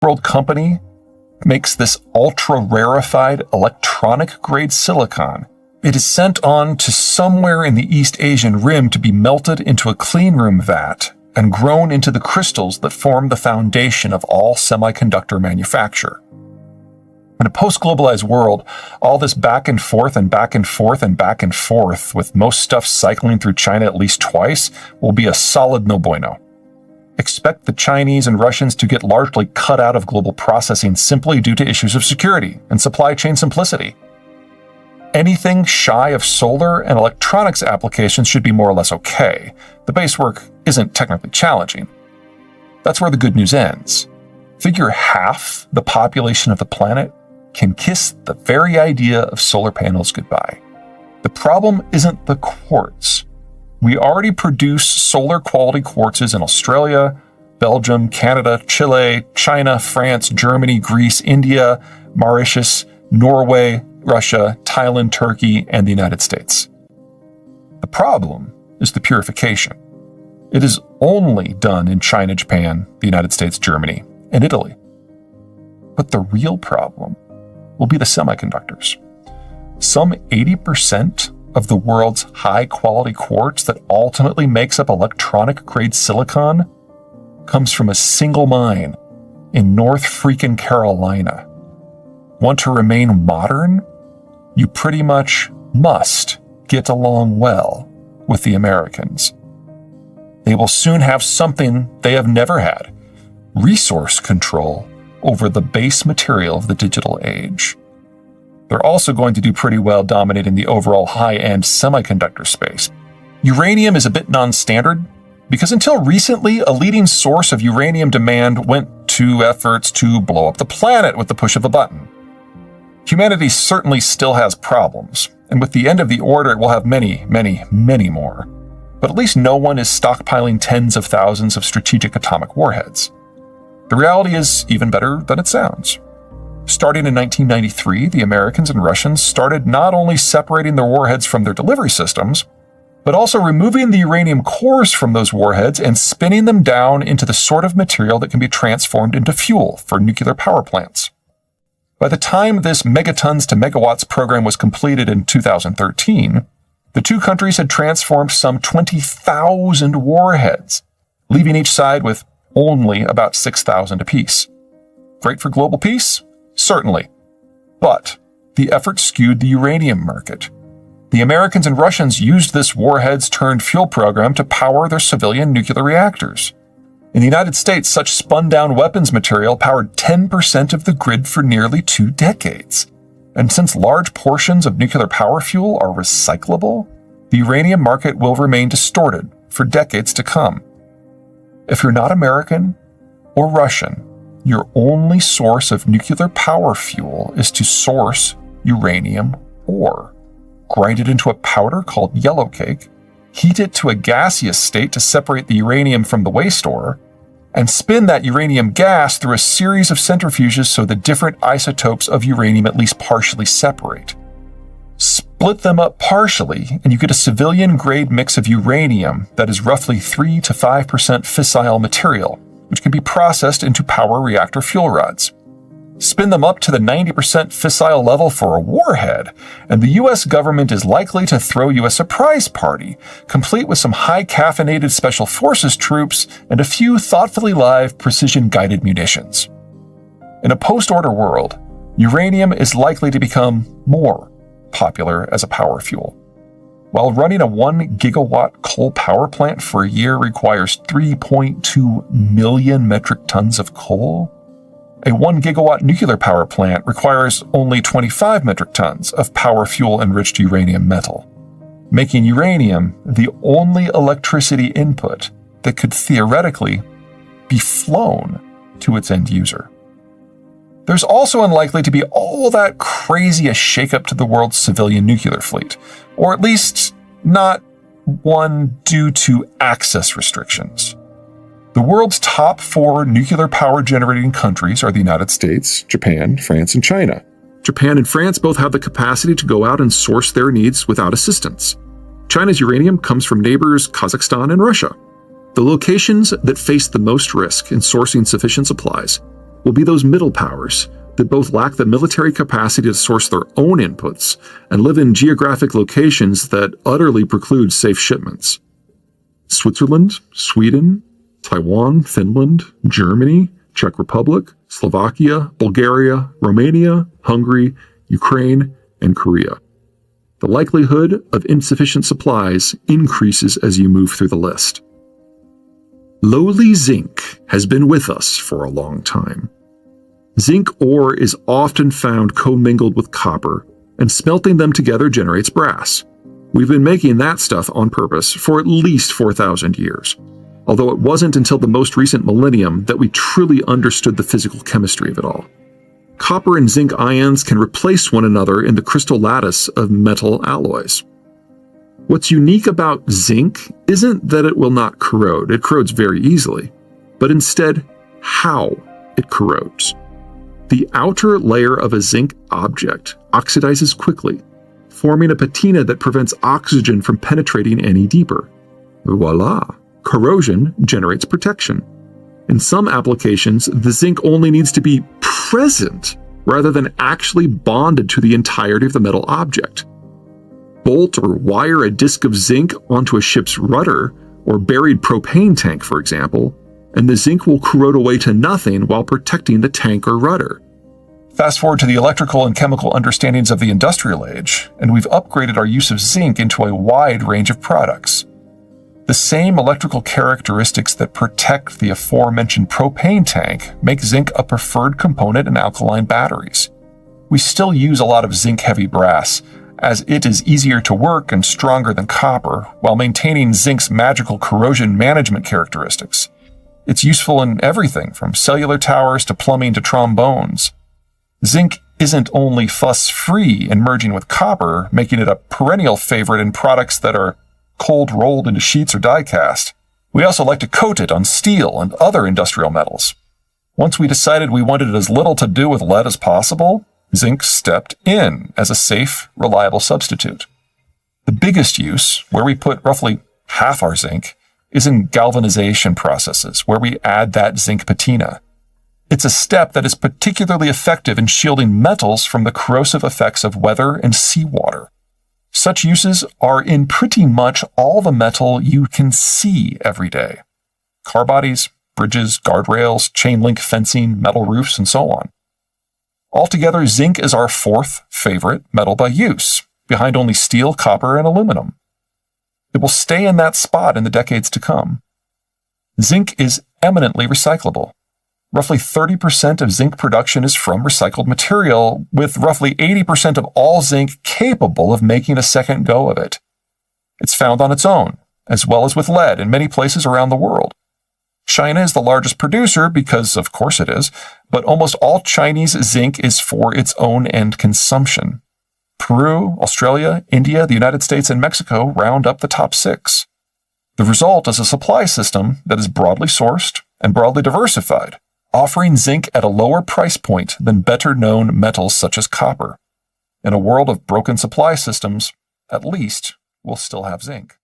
World Company makes this ultra-rarefied electronic-grade silicon. It is sent on to somewhere in the East Asian Rim to be melted into a cleanroom vat and grown into the crystals that form the foundation of all semiconductor manufacture. In a post-globalized world, all this back and forth and back and forth and back and forth, with most stuff cycling through China at least twice, will be a solid no bueno. Expect the Chinese and Russians to get largely cut out of global processing simply due to issues of security and supply chain simplicity. Anything shy of solar and electronics applications should be more or less okay. The base work isn't technically challenging. That's where the good news ends. Figure half the population of the planet can kiss the very idea of solar panels goodbye. The problem isn't the quartz. We already produce solar quality quartzes in Australia, Belgium, Canada, Chile, China, France, Germany, Greece, India, Mauritius, Norway, Russia, Thailand, Turkey, and the United States. The problem is the purification. It is only done in China, Japan, the United States, Germany, and Italy. But the real problem will be the semiconductors. Some 80% of the world's high-quality quartz that ultimately makes up electronic-grade silicon comes from a single mine in North freaking Carolina. Want to remain modern? You pretty much must get along well with the Americans. They will soon have something they have never had: resource control over the base material of the digital age. They're also going to do pretty well dominating the overall high-end semiconductor space. Uranium is a bit non-standard because until recently, a leading source of uranium demand went to efforts to blow up the planet with the push of a button. Humanity certainly still has problems, and with the end of the order, it will have many, many, many more. But at least no one is stockpiling tens of thousands of strategic atomic warheads. The reality is even better than it sounds. Starting in 1993, the Americans and Russians started not only separating their warheads from their delivery systems, but also removing the uranium cores from those warheads and spinning them down into the sort of material that can be transformed into fuel for nuclear power plants. By the time this megatons to megawatts program was completed in 2013, the two countries had transformed some 20,000 warheads, leaving each side with only about 6,000 apiece. Great for global peace? Certainly. But the effort skewed the uranium market. The Americans and Russians used this warheads-turned-fuel program to power their civilian nuclear reactors. In the United States, such spun-down weapons material powered 10% of the grid for nearly 2 decades. And since large portions of nuclear power fuel are recyclable, the uranium market will remain distorted for decades to come. If you're not American or Russian, your only source of nuclear power fuel is to source uranium ore, grind it into a powder called yellow cake, heat it to a gaseous state to separate the uranium from the waste ore, and spin that uranium gas through a series of centrifuges so the different isotopes of uranium at least partially separate. Split them up partially, and you get a civilian-grade mix of uranium that is roughly 3 to 5% fissile material, which can be processed into power reactor fuel rods. Spin them up to the 90% fissile level for a warhead, and the US government is likely to throw you a surprise party, complete with some high-caffeinated special forces troops and a few thoughtfully live precision-guided munitions. In a post-order world, uranium is likely to become more popular as a power fuel. While running a 1 gigawatt coal power plant for a year requires 3.2 million metric tons of coal, a 1 gigawatt nuclear power plant requires only 25 metric tons of power fuel-enriched uranium metal, making uranium the only electricity input that could theoretically be flown to its end user. There's also unlikely to be all that crazy a shakeup to the world's civilian nuclear fleet, or at least not one due to access restrictions. The world's top 4 nuclear power generating countries are the United States, Japan, France, and China. Japan and France both have the capacity to go out and source their needs without assistance. China's uranium comes from neighbors Kazakhstan and Russia. The locations that face the most risk in sourcing sufficient supplies will be those middle powers that both lack the military capacity to source their own inputs and live in geographic locations that utterly preclude safe shipments. Switzerland, Sweden, Taiwan, Finland, Germany, Czech Republic, Slovakia, Bulgaria, Romania, Hungary, Ukraine, and Korea. The likelihood of insufficient supplies increases as you move through the list. Lowly zinc has been with us for a long time. Zinc ore is often found commingled with copper, and smelting them together generates brass. We've been making that stuff on purpose for at least 4,000 years, although it wasn't until the most recent millennium that we truly understood the physical chemistry of it all. Copper and zinc ions can replace one another in the crystal lattice of metal alloys. What's unique about zinc isn't that it will not corrode, it corrodes very easily, but instead how it corrodes. The outer layer of a zinc object oxidizes quickly, forming a patina that prevents oxygen from penetrating any deeper. Voila! Corrosion generates protection. In some applications, the zinc only needs to be present rather than actually bonded to the entirety of the metal object. Bolt or wire a disc of zinc onto a ship's rudder or buried propane tank, for example, and the zinc will corrode away to nothing while protecting the tank or rudder. Fast forward to the electrical and chemical understandings of the industrial age, and we've upgraded our use of zinc into a wide range of products. The same electrical characteristics that protect the aforementioned propane tank make zinc a preferred component in alkaline batteries. We still use a lot of zinc-heavy brass, as it is easier to work and stronger than copper, while maintaining zinc's magical corrosion management characteristics. It's useful in everything from cellular towers to plumbing to trombones. Zinc isn't only fuss-free in merging with copper, making it a perennial favorite in products that are cold rolled into sheets or die-cast. We also like to coat it on steel and other industrial metals. Once we decided we wanted as little to do with lead as possible, zinc stepped in as a safe, reliable substitute. The biggest use, where we put roughly half our zinc, is in galvanization processes, where we add that zinc patina. It's a step that is particularly effective in shielding metals from the corrosive effects of weather and seawater. Such uses are in pretty much all the metal you can see every day. Car bodies, bridges, guardrails, chain link fencing, metal roofs, and so on. Altogether, zinc is our fourth favorite metal by use, behind only steel, copper, and aluminum. It will stay in that spot in the decades to come. Zinc is eminently recyclable. Roughly 30% of zinc production is from recycled material, with roughly 80% of all zinc capable of making a second go of it. It's found on its own, as well as with lead in many places around the world. China is the largest producer because, of course it is, but almost all Chinese zinc is for its own end consumption. Peru, Australia, India, the United States, and Mexico round up the top 6. The result is a supply system that is broadly sourced and broadly diversified, offering zinc at a lower price point than better-known metals such as copper. In a world of broken supply systems, at least we'll still have zinc.